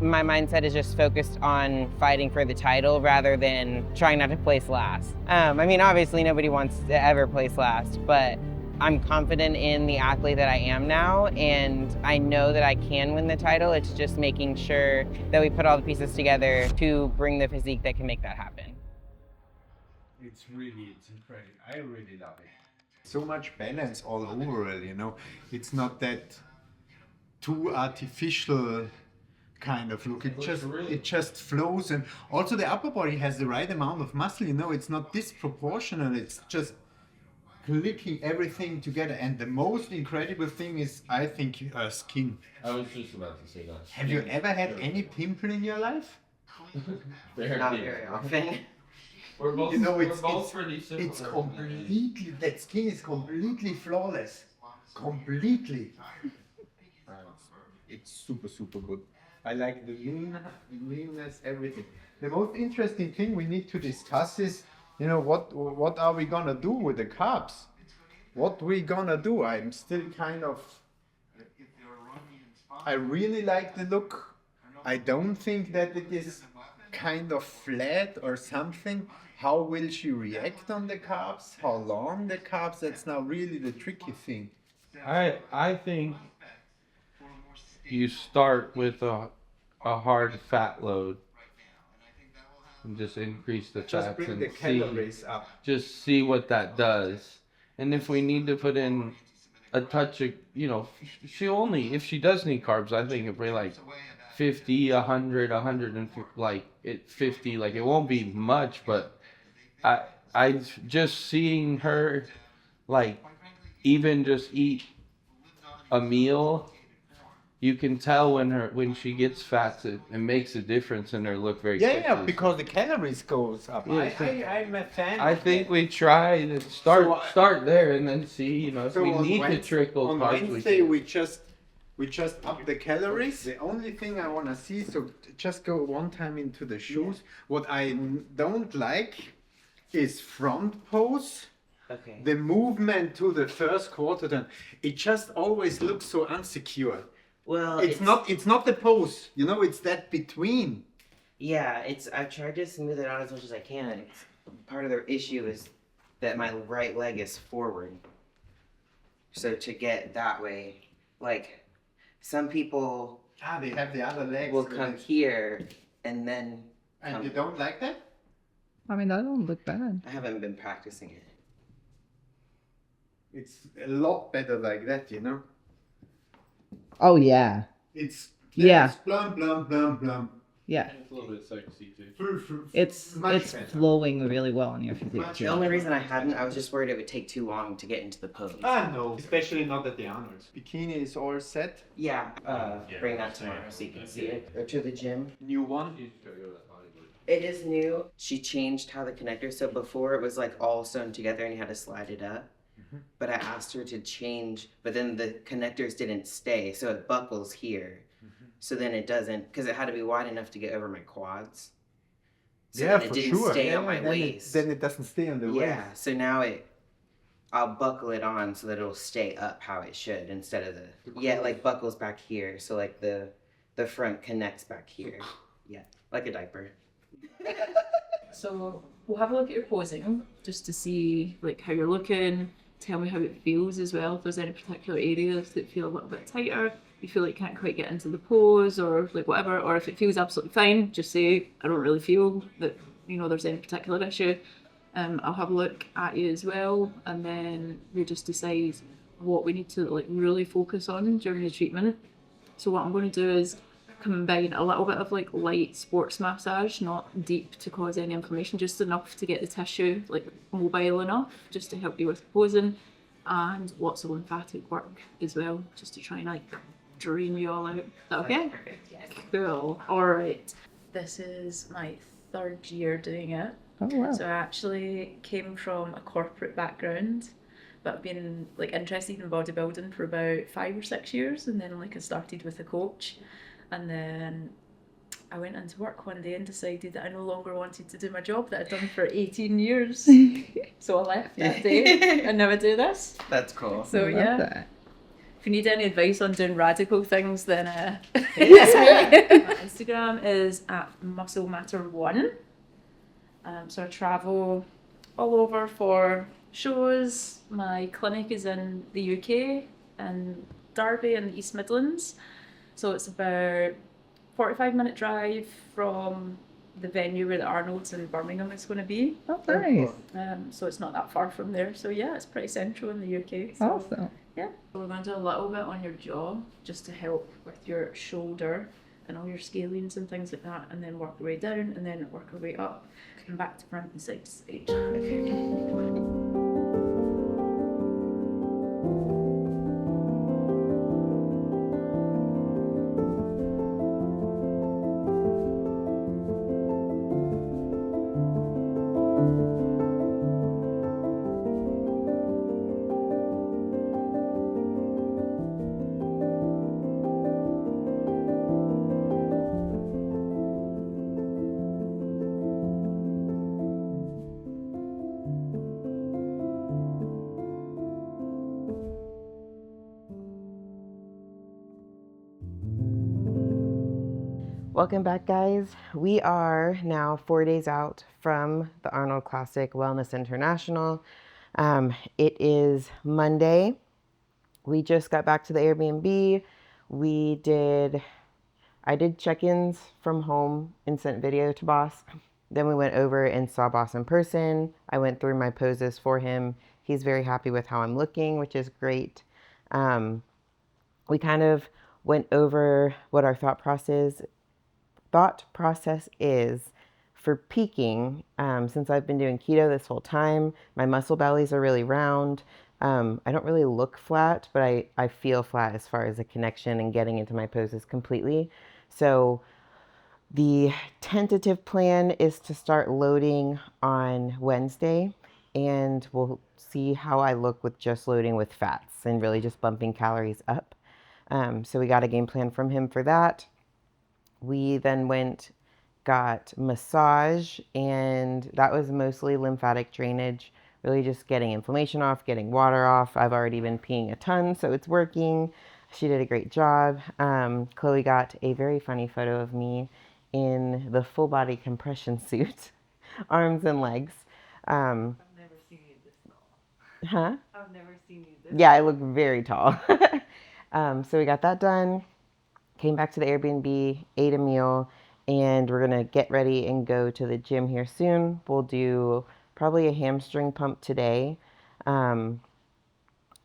My mindset is just focused on fighting for the title rather than trying not to place last. I mean, obviously nobody wants to ever place last, but I'm confident in the athlete that I am now, and I know that I can win the title. It's just making sure that we put all the pieces together to bring the physique that can make that happen. It's incredible. I really love it. So much balance all over, you know. It's not that too artificial kind of look. It just flows, and also the upper body has the right amount of muscle, you know. It's not disproportionate. It's just clicking everything together. And the most incredible thing is, I think, skin. I was just about to say that. Have you ever had any pimple in your life? Not very often. We're both, You know, pretty similar. it's completely, that skin is completely flawless. Completely. It's super, super good. I like the leanness, everything. The most interesting thing we need to discuss is, you know, what are we gonna do with the carbs? What we gonna do? I'm still kind of, I really like the look. I don't think that it is kind of flat or something. How will she react on the carbs? How long the carbs? That's now really the tricky thing. I think you start with a hard fat load and just increase the Just fats bring and the calories up. just see what that does. And if we need to put in a touch of, you know, if she does need carbs, I think it'd be like 50, 100, 150, like 50, like it won't be much, but I just seeing her, like, even just eat a meal, you can tell when she gets fat, it makes a difference in her look very quickly. Yeah, because the calories goes up. Yeah, I'm a fan. I think we try to start there and then see, you know, if So we on need to trickle on carbs. Wednesday we just up the calories. The only thing I want to see, so just go one time into the shoes. What I don't like is front pose. Okay. The movement to the first quarter turn. It just always looks so unsecure. Well, It's not the pose, you know, it's that between. Yeah, I've tried to smooth it out as much as I can. Part of the issue is that my right leg is forward. So to get that way, like some people They have the other legs. will come here and then And come. you don't like that? I mean, that don't look bad. I haven't been practicing it. It's a lot better like that, you know. Oh yeah, It's Yeah. Blum blum blum blum. yeah. It's a little bit sexy too. It's Much better. flowing really well on your physique Much The too. only reason I hadn't, I was just worried it would take too long to get into the pose. No, especially not at the Arnolds. Bikini is all set. Yeah, bring that tomorrow so you can see it. Go to the gym. New one. It is new. She changed how the connector, so before it was like all sewn together and you had to slide it up. But I asked her to change, but then the connectors didn't stay, so it buckles here. So then it doesn't, because it had to be wide enough to get over my quads. So Yeah, then it for didn't sure. stay on my then waist. Then it doesn't stay on the waist. Yeah, so now I'll buckle it on so that it'll stay up how it should instead of it like buckles back here. So like the front connects back here. Yeah, like a diaper. So we'll have a look at your posing just to see like how you're looking. Tell me how it feels as well. If there's any particular areas that feel a little bit tighter, you feel like you can't quite get into the pose or like whatever, or if it feels absolutely fine, just say I don't really feel that, you know, there's any particular issue. I'll have a look at you as well, and then we just decide what we need to like really focus on during the treatment. So what I'm going to do is combine a little bit of like light sports massage, not deep to cause any inflammation, just enough to get the tissue like mobile enough, just to help you with posing, and lots of lymphatic work as well, just to try and like drain you all out. Is that okay? Yeah. Cool. All right. This is my 3rd year doing it. Oh wow. So I actually came from a corporate background, but I've been like interested in bodybuilding for about 5 or 6 years, and then like I started with a coach. And then I went into work one day and decided that I no longer wanted to do my job that I'd done for 18 years. So I left that day and now I do this. That's cool. So I love yeah. that. If you need any advice on doing radical things, then it's me. My Instagram is at Muscle Matter 1. So I travel all over for shows. My clinic is in the UK, in Derby in the East Midlands. So it's about 45-minute drive from the venue where the Arnold's in Birmingham is going to be. Oh, nice. So it's not that far from there. So yeah, it's pretty central in the UK. So, Awesome. yeah. So we're going to do a little bit on your jaw just to help with your shoulder and all your scalenes and things like that, and then work our way down and then work our way up and back to front and side to side. Welcome back, guys. We are now 4 days out from the Arnold Classic Wellness International. It is Monday. We just got back to the Airbnb. I did check-ins from home and sent video to Boss. Then we went over and saw Boss in person. I went through my poses for him. He's very happy with how I'm looking, which is great. We kind of went over what our thought process is for peaking. Since I've been doing keto this whole time, my muscle bellies are really round. I don't really look flat, but I feel flat as far as the connection and getting into my poses completely. So the tentative plan is to start loading on Wednesday, and we'll see how I look with just loading with fats and really just bumping calories up. So we got a game plan from him for that. We then got massage, and that was mostly lymphatic drainage, really just getting inflammation off, getting water off. I've already been peeing a ton, so it's working. She did a great job. Chloe got a very funny photo of me in the full body compression suit, arms and legs. I've never seen you this tall. Huh? I've never seen you this Yeah, I look very tall. So we got that done. Came back to the Airbnb, ate a meal, and we're going to get ready and go to the gym here soon. We'll do probably a hamstring pump today. And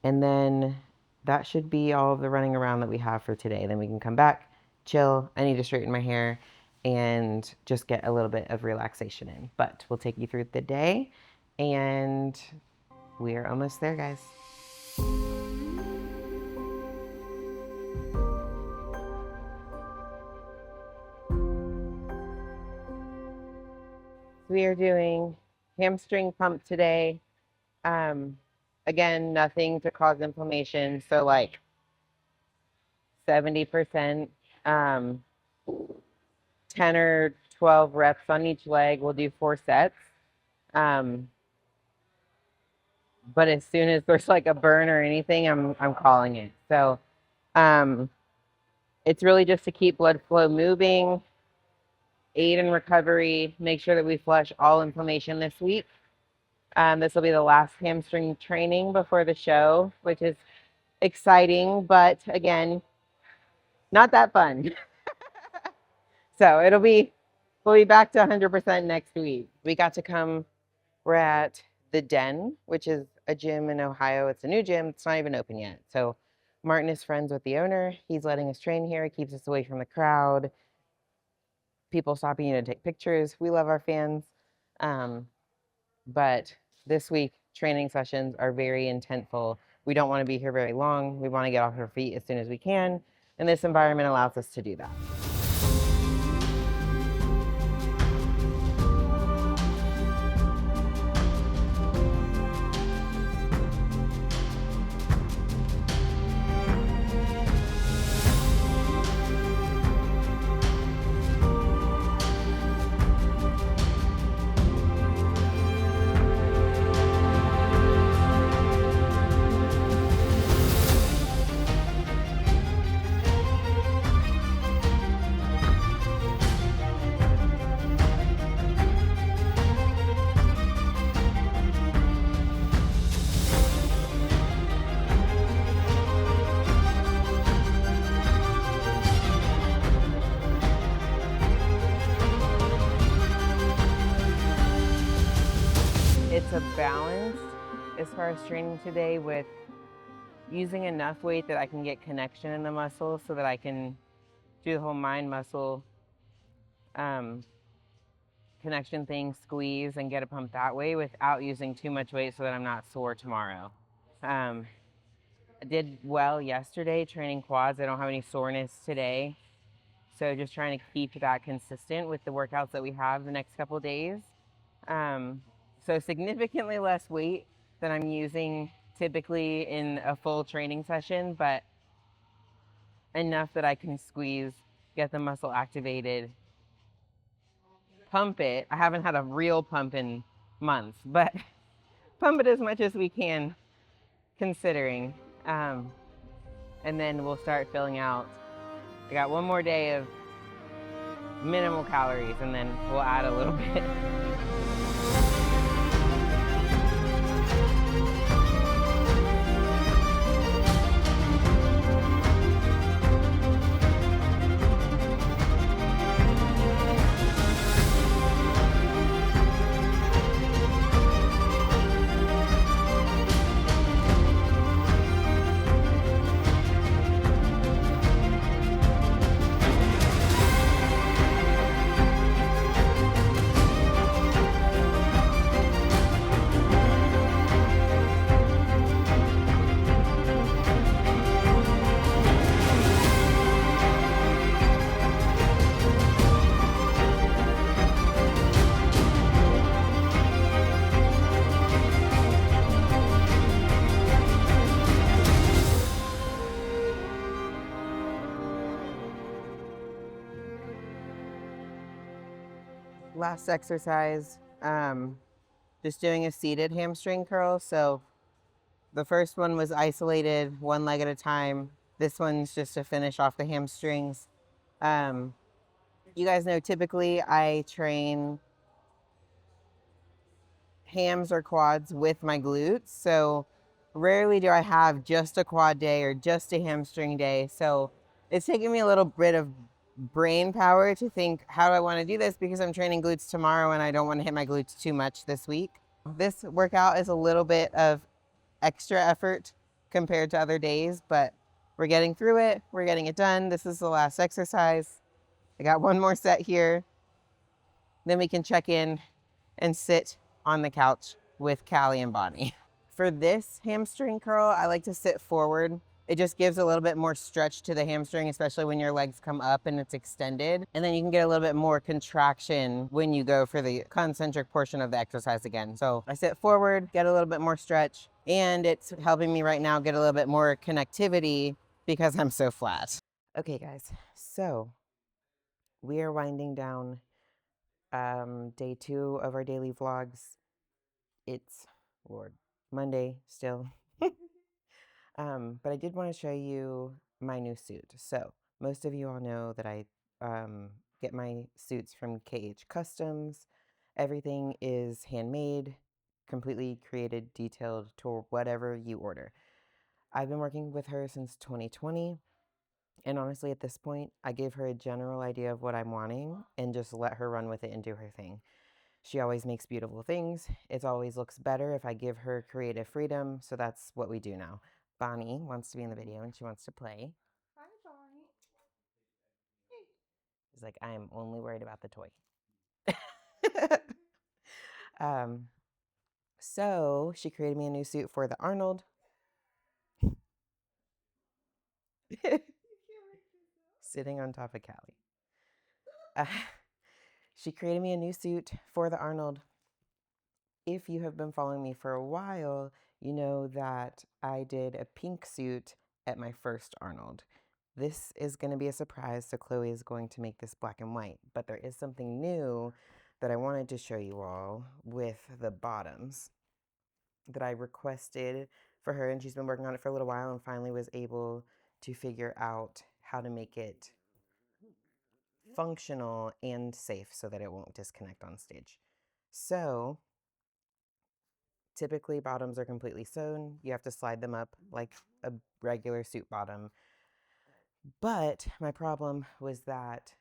then that should be all of the running around that we have for today. Then we can come back, chill. I need to straighten my hair and just get a little bit of relaxation in. But we'll take you through the day, and we're almost there, guys. We are doing hamstring pump today. Again, nothing to cause inflammation. So like 70%, 10 or 12 reps on each leg. We'll do 4 sets. But as soon as there's like a burn or anything, I'm calling it. So it's really just to keep blood flow moving, aid in recovery, make sure that we flush all inflammation this week. This will be the last hamstring training before the show, which is exciting, but again, not that fun. So we'll be back to 100% next week. We got to come, we're at the Den, which is a gym in Ohio. It's a new gym. It's not even open yet. So Martin is friends with the owner. He's letting us train here. He keeps us away from the crowd. People stopping you to take pictures. We love our fans. But this week, training sessions are very intentful. We don't want to be here very long. We want to get off our feet as soon as we can. And this environment allows us to do that. balanced as far as training today, with using enough weight that I can get connection in the muscle so that I can do the whole mind muscle connection thing, squeeze and get a pump that way without using too much weight so that I'm not sore tomorrow. I did well yesterday training quads. I don't have any soreness today. So just trying to keep that consistent with the workouts that we have the next couple of days. So significantly less weight than I'm using typically in a full training session, but enough that I can squeeze, get the muscle activated, pump it. I haven't had a real pump in months, but pump it as much as we can, considering. And then we'll start filling out. I got one more day of minimal calories, and then we'll add a little bit. Last exercise, just doing a seated hamstring curl. So the first one was isolated, one leg at a time. This one's just to finish off the hamstrings. You guys know typically I train hams or quads with my glutes. So rarely do I have just a quad day or just a hamstring day. So it's taking me a little bit of brain power to think, how do I want to do this? Because I'm training glutes tomorrow and I don't want to hit my glutes too much this week. This workout is a little bit of extra effort compared to other days, but we're getting through it. We're getting it done. This is the last exercise. I got one more set here. Then we can check in and sit on the couch with Callie and Bonnie. For this hamstring curl, I like to sit forward. It just gives a little bit more stretch to the hamstring, especially when your legs come up and it's extended. And then you can get a little bit more contraction when you go for the concentric portion of the exercise again. So I sit forward, get a little bit more stretch, and it's helping me right now get a little bit more connectivity because I'm so flat. Okay, guys, so we are winding down day 2 of our daily vlogs. It's, Lord, Monday still. But I did want to show you my new suit. So most of you all know that I get my suits from KH Customs. Everything is handmade, completely created, detailed to whatever you order. I've been working with her since 2020. And honestly, at this point, I gave her a general idea of what I'm wanting and just let her run with it and do her thing. She always makes beautiful things. It always looks better if I give her creative freedom. So that's what we do now. Bonnie wants to be in the video and she wants to play. Hi, Bonnie. She's like, I am only worried about the toy. So she created me a new suit for the Arnold. Sitting on top of Callie. She created me a new suit for the Arnold. If you have been following me for a while, you know that I did a pink suit at my first Arnold. This is going to be a surprise, so Chloe is going to make this black and white. But there is something new that I wanted to show you all with the bottoms that I requested for her, and she's been working on it for a little while and finally was able to figure out how to make it functional and safe so that it won't disconnect on stage. So typically bottoms are completely sewn. You have to slide them up like a regular suit bottom. But my problem was that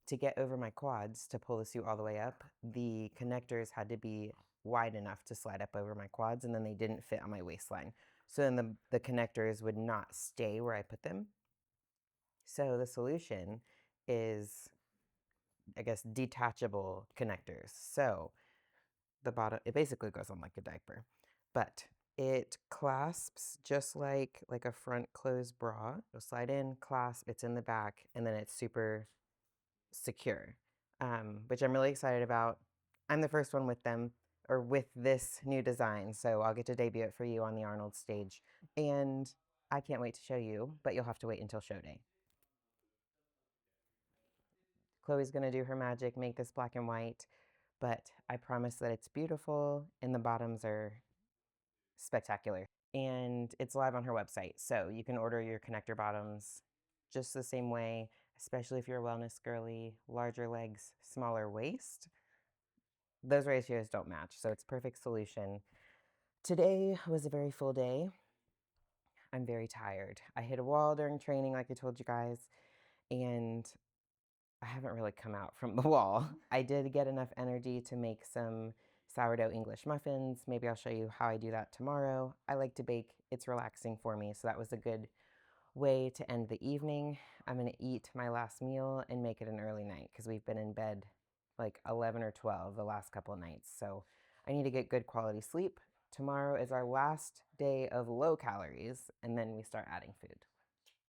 to get over my quads to pull the suit all the way up, the connectors had to be wide enough to slide up over my quads, and then they didn't fit on my waistline. So then the connectors would not stay where I put them. So the solution is, I guess, detachable connectors. So the bottom, it basically goes on like a diaper, but it clasps just like a front closed bra. You'll slide in, clasp, it's in the back, and then it's super secure, which I'm really excited about. I'm the first one with them, or with this new design, so I'll get to debut it for you on the Arnold stage. And I can't wait to show you, but you'll have to wait until show day. Chloe's gonna do her magic, make this black and white, but I promise that it's beautiful and the bottoms are spectacular. And it's live on her website, so you can order your connector bottoms just the same way, especially if you're a wellness girly, larger legs, smaller waist. Those ratios don't match, so it's a perfect solution. Today was a very full day. I'm very tired. I hit a wall during training, like I told you guys, and I haven't really come out from the wall. I did get enough energy to make some sourdough English muffins. Maybe I'll show you how I do that tomorrow. I like to bake. It's relaxing for me, so that was a good way to end the evening. I'm going to eat my last meal and make it an early night because we've been in bed like 11 or 12 the last couple of nights. So I need to get good quality sleep. Tomorrow is our last day of low calories, and then we start adding food.